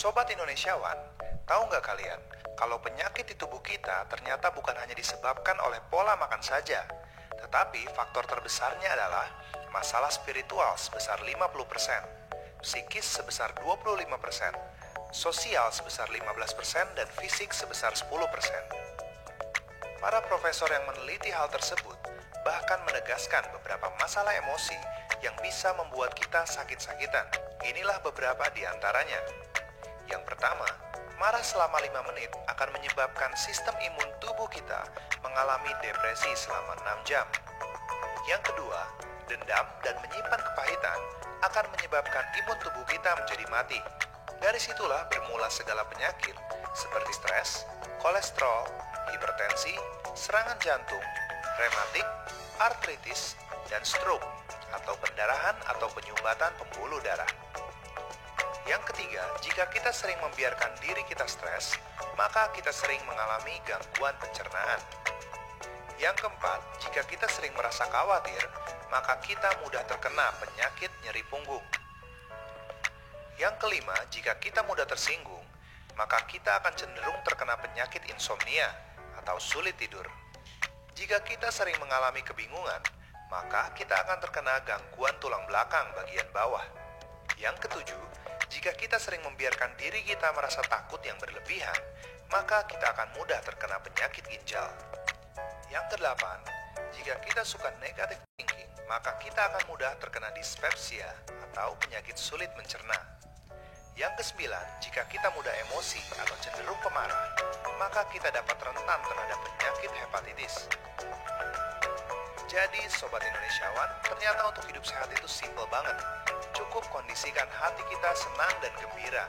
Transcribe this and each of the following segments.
Sobat Indonesiawan, tahu nggak kalian, kalau penyakit di tubuh kita ternyata bukan hanya disebabkan oleh pola makan saja, tetapi faktor terbesarnya adalah masalah spiritual sebesar 50%, psikis sebesar 25%, sosial sebesar 15%, dan fisik sebesar 10%. Para profesor yang meneliti hal tersebut bahkan menegaskan beberapa masalah emosi yang bisa membuat kita sakit-sakitan. Inilah beberapa di antaranya. Yang pertama, marah selama 5 menit akan menyebabkan sistem imun tubuh kita mengalami depresi selama 6 jam. Yang kedua, dendam dan menyimpan kepahitan akan menyebabkan imun tubuh kita menjadi mati. Dari situlah bermula segala penyakit seperti stres, kolesterol, hipertensi, serangan jantung, rematik, artritis, dan stroke atau pendarahan atau penyumbatan pembuluh darah. Yang ketiga, jika kita sering membiarkan diri kita stres, maka kita sering mengalami gangguan pencernaan. Yang keempat, jika kita sering merasa khawatir, maka kita mudah terkena penyakit nyeri punggung. Yang kelima, jika kita mudah tersinggung, maka kita akan cenderung terkena penyakit insomnia atau sulit tidur. Jika kita sering mengalami kebingungan, maka kita akan terkena gangguan tulang belakang bagian bawah. Yang ketujuh, jika kita sering membiarkan diri kita merasa takut yang berlebihan, maka kita akan mudah terkena penyakit ginjal. Yang kedelapan, jika kita suka negative thinking, maka kita akan mudah terkena dispepsia atau penyakit sulit mencerna. Yang kesembilan, jika kita mudah emosi atau cenderung pemarah, maka kita dapat rentan terhadap penyakit hepatitis. Jadi, Sobat Indonesiawan, ternyata untuk hidup sehat itu simple banget. Cukup kondisikan hati kita senang dan gembira.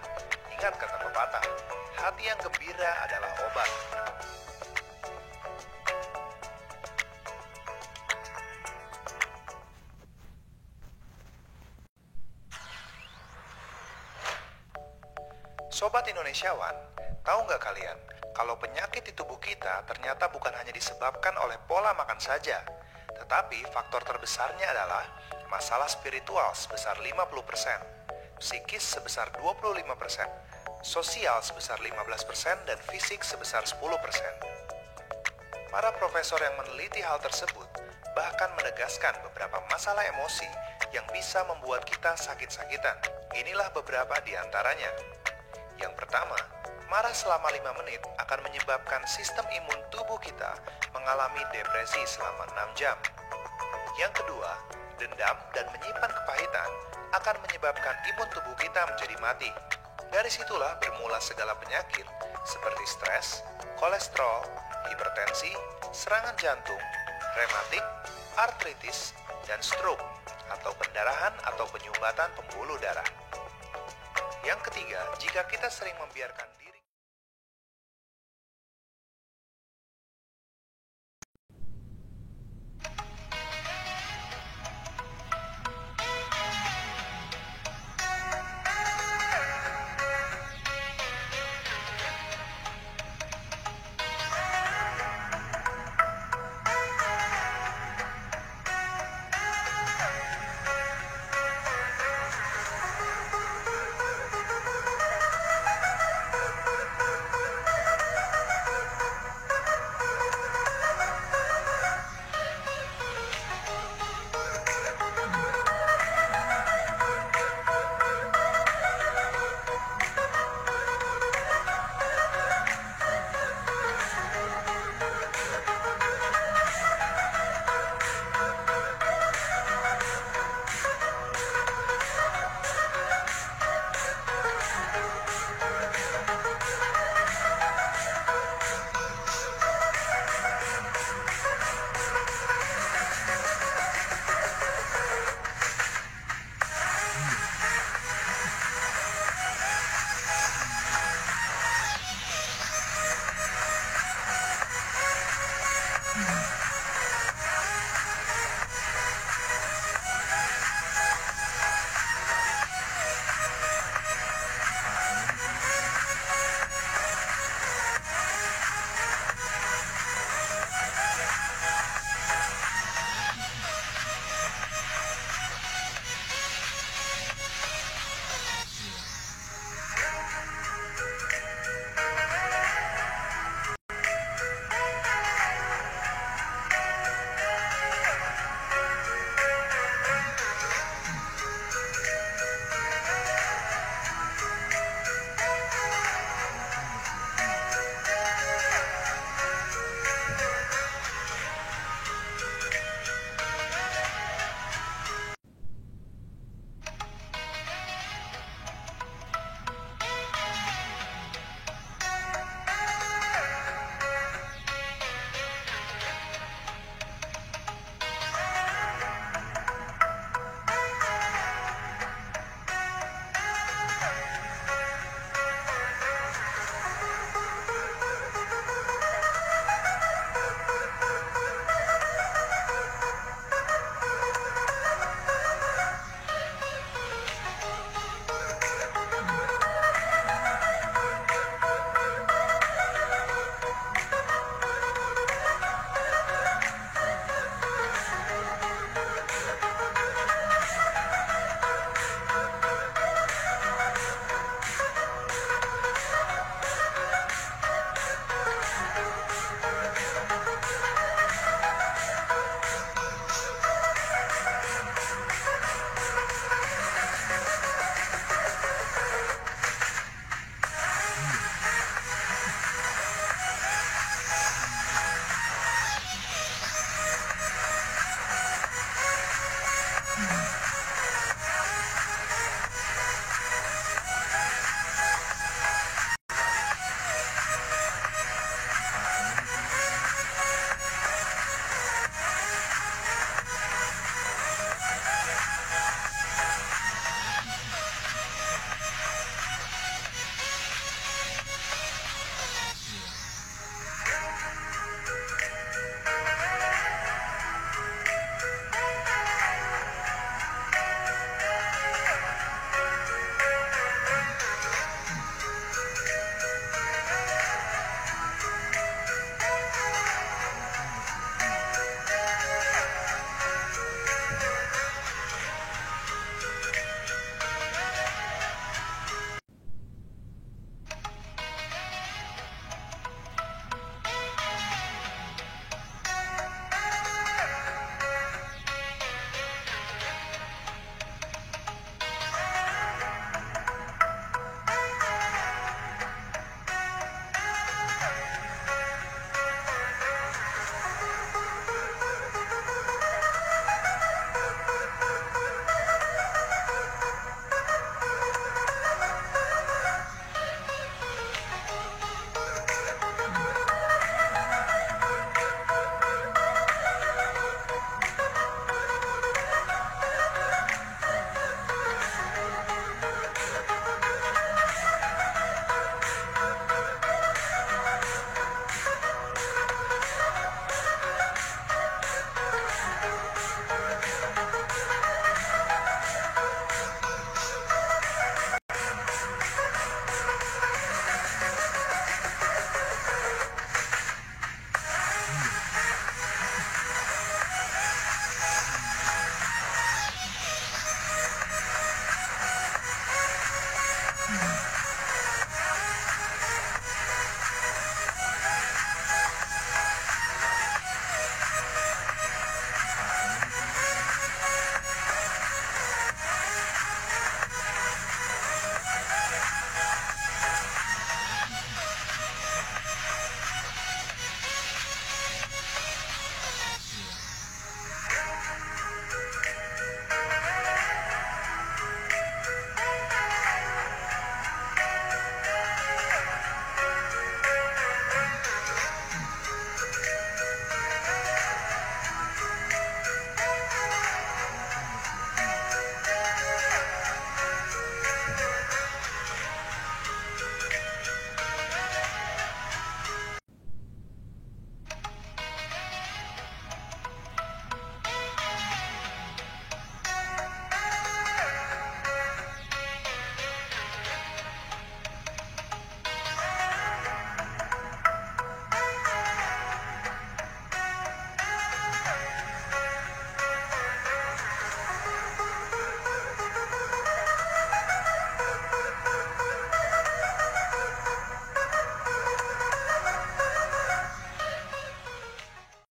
Ingat kata pepatah, hati yang gembira adalah obat. Sobat Indonesiawan, tahu nggak kalian, kalau penyakit di tubuh kita ternyata bukan hanya disebabkan oleh pola makan saja, tetapi faktor terbesarnya adalah masalah spiritual sebesar 50%, psikis sebesar 25%, sosial sebesar 15%, dan fisik sebesar 10%. Para profesor yang meneliti hal tersebut bahkan menegaskan beberapa masalah emosi yang bisa membuat kita sakit-sakitan. Inilah beberapa di antaranya. Yang pertama, marah selama 5 menit akan menyebabkan sistem imun tubuh kita mengalami depresi selama 6 jam. Yang kedua, dendam dan menyimpan kepahitan akan menyebabkan imun tubuh kita menjadi mati. Dari situlah bermula segala penyakit seperti stres, kolesterol, hipertensi, serangan jantung, rematik, artritis, dan stroke atau pendarahan atau penyumbatan pembuluh darah. Yang ketiga, jika kita sering membiarkan diri